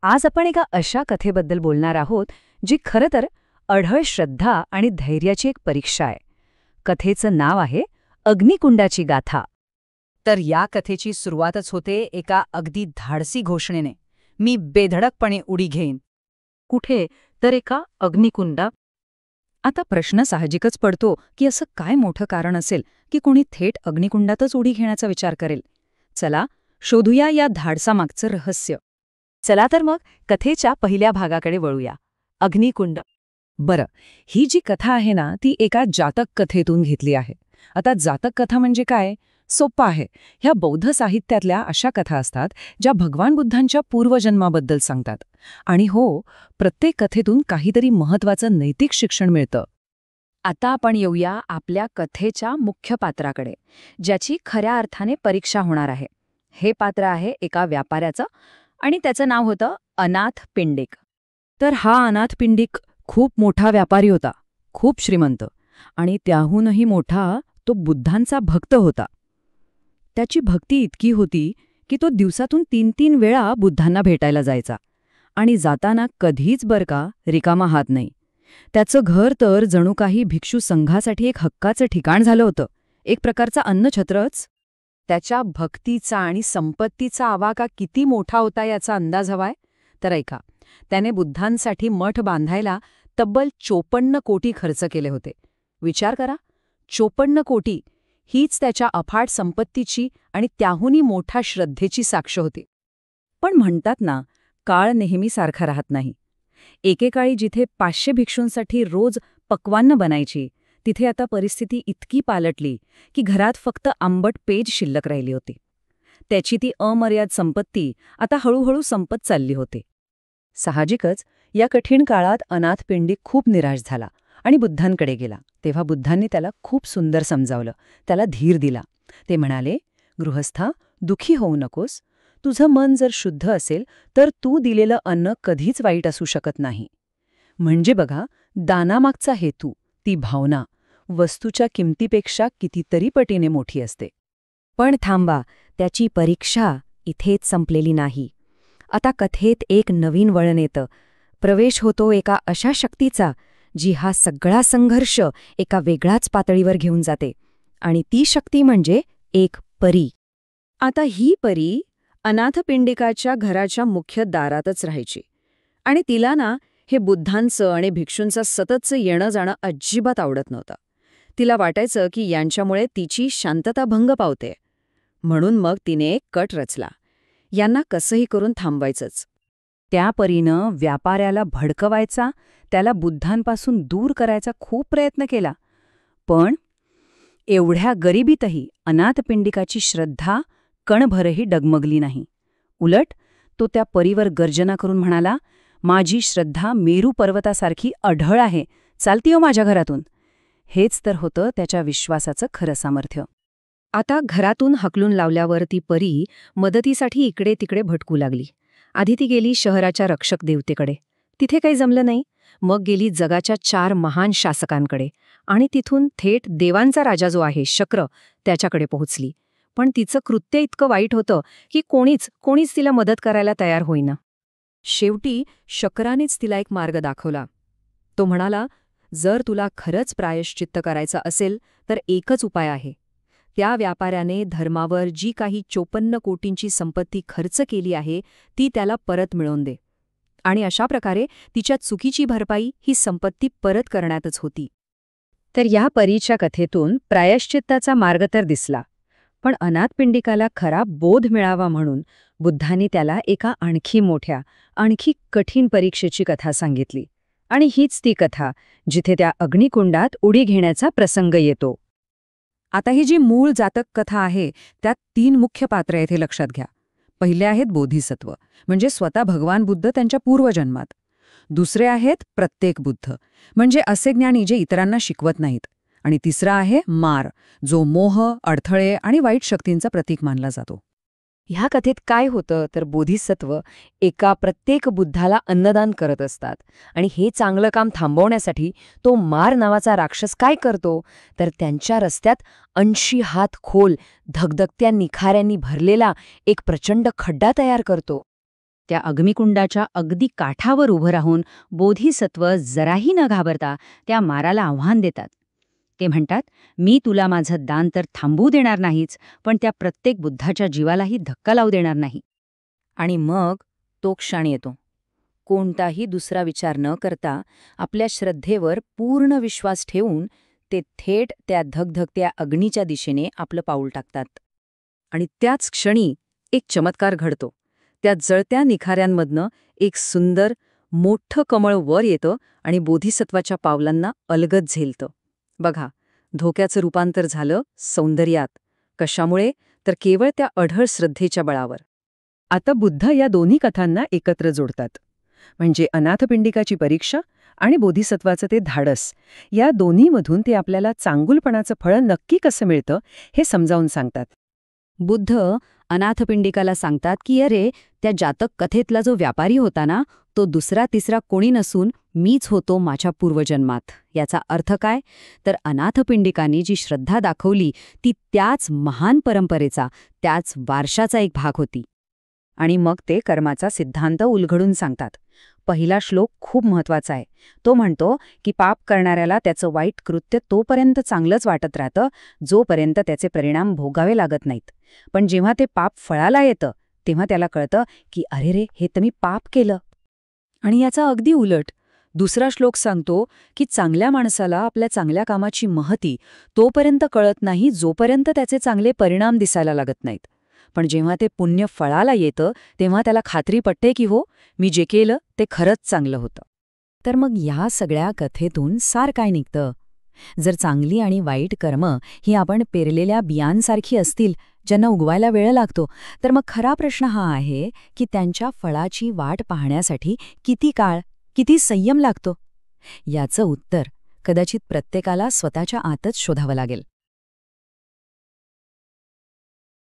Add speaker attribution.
Speaker 1: आज आपण एका अशा कथेबद्दल बोलणार आहोत जी खरं तर अढळ श्रद्धा आणि धैर्याची एक परीक्षा आहे. कथेचं नाव आहे अग्निकुंडाची गाथा. तर या कथेची सुरुवातच होते एका अगदी धाडसी घोषणेने, मी बेधडकपणे उडी घेईन. कुठे तर एका अग्निकुंडा. आता प्रश्न साहजिकच पडतो की असं काय मोठं कारण असेल की कोणी थेट अग्निकुंडातच उडी घेण्याचा विचार करेल. चला शोधूया या धाडसामागचं रहस्य. चला तर मग कथेच्या पहिल्या भागाकडे वळूया. अग्निकुंड. बरं, ही जी कथा आहे ना ती एका जातक कथेतून घेतली आहे. आता जातक कथा म्हणजे काय? सोप्पं आहे. ह्या बौद्ध साहित्यातल्या अशा कथा असतात ज्या भगवान बुद्धांच्या पूर्वजन्माबद्दल सांगतात. आणि हो, प्रत्येक कथेतून काहीतरी महत्त्वाचं नैतिक शिक्षण मिळतं. आता आपण येऊया आपल्या कथेच्या मुख्य पात्राकडे, ज्याची खऱ्या अर्थाने परीक्षा होणार आहे. हे पात्र आहे एका व्यापाऱ्याचं आणि त्याचं नाव होतं अनाथ पिंडिक. तर हा अनाथ पिंडिक खूप मोठा व्यापारी होता, खूप श्रीमंत, आणि त्याहूनही मोठा तो बुद्धांचा भक्त होता. त्याची भक्ती इतकी होती की तो दिवसातून 3-3 वेळा बुद्धांना भेटायला जायचा. आणि जाताना कधीच बरं का रिकामा हात नाही. त्याचं घर तर जणू काही भिक्षू संघासाठी एक हक्काचं ठिकाण झालं होतं, एक प्रकारचा अन्नछत्रच. त्याच्या भक्तीचा आणि संपत्तीचा आवाका किती मोठा होता याचा अंदाज हवाय? तर ऐका, त्याने बुद्धांसाठी मठ बांधायला तब्बल 54 कोटी खर्च केले होते. विचार करा, 54 कोटी हीच त्याच्या अफाट संपत्तीची आणि त्याहूनही मोठ्या श्रद्धेची साक्ष होती. पण म्हणतात ना, काळ नेहमी सारखा राहत नाही. एकेकाळी जिथे 500 भिक्षूंसाठी रोज पक्वान्न बनायची, तिथे आता परिस्थिती इतकी पालटली की घरात फक्त आंबट पेज शिल्लक राहिली होती. त्याची ती अमर्याद संपत्ती आता हळूहळू संपत चालली होती. साहजिकच या कठीण काळात अनाथ पिंडिक खूप निराश झाला आणि बुद्धांकडे गेला. तेव्हा बुद्धांनी त्याला खूप सुंदर समजावलं, त्याला धीर दिला. ते म्हणाले, गृहस्था, दुःखी होऊ नकोस. तुझं मन जर शुद्ध असेल तर तू दिलेलं अन्न कधीच वाईट असू शकत नाही. म्हणजे बघा, दानामागचा हेतू, ती भावना, वस्तूच्या किमतीपेक्षा कितीतरी पटीने मोठी असते. पण थांबा, त्याची परीक्षा इथेच संपलेली नाही. आता कथेत एक नवीन वळण येतं. प्रवेश होतो एका अशा शक्तीचा जी हा सगळा संघर्ष एका वेगळ्याच पातळीवर घेऊन जाते. आणि ती शक्ती म्हणजे एक परी. आता ही परी अनाथपिंडिकाच्या घराच्या मुख्य दारातच राहायची. आणि तिला ना हे बुद्धांचं आणि भिक्षूंचं सततचं येणं जाणं अजिबात आवडत नव्हतं. तिला वाटायचं की यांच्यामुळे तिची शांतता भंग पावते. म्हणून मग तिने एक कट रचला. यांना कसंही करून थांबवायचंच. त्या परीनं व्यापाऱ्याला भडकवायचा, त्याला बुद्धांपासून दूर करायचा खूप प्रयत्न केला. पण एवढ्या गरिबीतही अनाथपिंडिकाची श्रद्धा कणभरही डगमगली नाही. उलट तो त्या परीवर गर्जना करून म्हणाला, माझी श्रद्धा मेरू पर्वतासारखी अढळ आहे, चालती हो माझ्या घरातून. हेच तर होतं त्याच्या विश्वासाचं खरं सामर्थ्य. आता घरातून हकलून लावल्यावर ती परी मदतीसाठी इकडे तिकडे भटकू लागली. आधी ती गेली शहराच्या रक्षक देवतेकडे. तिथे काही जमलं नाही. मग गेली जगाच्या 4 महान शासकांकडे आणि तिथून थेट देवांचा राजा जो आहे शक्र, त्याच्याकडे पोहोचली. पण तिचं कृत्य इतकं वाईट होतं की कोणीच तिला मदत करायला तयार होईना. शेवटी शक्रानेच तिला एक मार्ग दाखवला. तो म्हणाला, जर तुला खरंच प्रायश्चित्त करायचं असेल तर एकच उपाय आहे. त्या व्यापाऱ्याने धर्मावर जी काही 54 कोटींची संपत्ती खर्च केली आहे ती त्याला परत मिळवून दे. आणि अशा प्रकारे तिच्या चुकीची भरपाई ही संपत्ती परत करण्यातच होती. तर या परीच्या कथेतून प्रायश्चित्ताचा मार्ग तर दिसला. पण अनाथपिंडिकाला खरा बोध मिळावा म्हणून बुद्धांनी त्याला एका आणखी मोठ्या, आणखी कठीण परीक्षेची कथा सांगितली. आणि हीच ती कथा जिथे त्या अग्निकुंडात उडी घेण्याचा प्रसंग येतो. आता ही जी मूळ जातक कथा आहे त्यात 3 मुख्य पात्र आहेत हे लक्षात घ्या. पहिले आहेत बोधिसत्व, म्हणजे स्वतः भगवान बुद्ध त्यांच्या पूर्वजन्मात. दुसरे आहेत प्रत्येक बुद्ध, म्हणजे असे ज्ञानी जे इतरांना शिकवत नाहीत. आणि तिसरा आहे मार, जो मोह, अडथळे आणि वाईट शक्तींचा प्रतीक मानला जातो. ह्या कथेत काय होतं तर बोधिसत्व एका प्रत्येक बुद्धाला अन्नदान करत असतात. आणि हे चांगलं काम थांबवण्यासाठी तो मार नावाचा राक्षस काय करतो तर त्यांच्या रस्त्यात 80 हात खोल धगधगत्या निखाऱ्यांनी भरलेला एक प्रचंड खड्डा तयार करतो. त्या अग्निकुंडाच्या अगदी काठावर उभं राहून बोधिसत्व जराही न घाबरता त्या माराला आव्हान देतात. ते म्हणतात, मी तुला माझं दान तर थांबवू देणार नाहीच, पण त्या प्रत्येक बुद्धाच्या जीवालाही धक्का लावू देणार नाही. आणि मग तो क्षण येतो. कोणताही दुसरा विचार न करता आपल्या श्रद्धेवर पूर्ण विश्वास ठेवून ते थेट त्या धगधगत्या अग्नीच्या दिशेने आपलं पाऊल टाकतात. आणि त्याच क्षणी एक चमत्कार घडतो. त्या जळत्या निखाऱ्यांमधनं एक सुंदर, मोठं कमळ वर येतं आणि बोधिसत्वाच्या पावलांना अलगद झेलतं. बघा, धोक्याचं रूपांतर झालं सौंदर्यात. कशामुळे? तर केवळ त्या अढळ श्रद्धेच्या बळावर. आता बुद्ध या दोन्ही कथांना एकत्र जोडतात. म्हणजे अनाथपिंडिकाची परीक्षा आणि बोधिसत्वाचं ते धाडस, या दोन्हीमधून ते आपल्याला चांगुलपणाचं फळ नक्की कसं मिळतं हे समजावून सांगतात. बुद्ध अनाथपिंडिकाला सांगतात की अरे, त्या जातक कथेतला जो व्यापारी होता ना, तो दुसरा तिसरा कोणी नसून मीच होतो माझ्या पूर्वजन्मात. याचा अर्थ काय? तर अनाथपिंडिकांनी जी श्रद्धा दाखवली ती त्याच महान परंपरेचा, त्याच वारशाचा एक भाग होती. आणि मग ते कर्माचा सिद्धांत उलगडून सांगतात. पहिला श्लोक खूप महत्वाचा आहे. तो म्हणतो की पाप करणाऱ्याला त्याचं वाईट कृत्य तोपर्यंत चांगलंच वाटत राहतं जोपर्यंत त्याचे परिणाम भोगावे लागत नाहीत. पण जेव्हा ते पाप फळाला येतं तेव्हा त्याला कळतं की अरे रे, हे तर मी पाप केलं. आणि याचा अगदी उलट दुसरा श्लोक सांगतो की चांगल्या माणसाला आपल्या चांगल्या कामाची महती तोपर्यंत कळत नाही जोपर्यंत त्याचे चांगले परिणाम दिसायला लागत नाहीत. पण जेव्हा ते पुण्य फळाला येतं तेव्हा त्याला खात्री पटते की हो, मी जे केलं ते खरंच चांगलं होतं. तर मग या सगळ्या कथेतून सार काय निघतं? जर चांगली आणि वाईट कर्म ही आपण पेरलेल्या बियांसारखी असतील, ज्यांना उगवायला वेळ लागतो, तर मग खरा प्रश्न हा आहे की त्यांच्या फळाची वाट पाहण्यासाठी किती काळ, किती संयम लागतो? याचं उत्तर कदाचित प्रत्येकाला स्वतःच्या आतच शोधावं लागेल.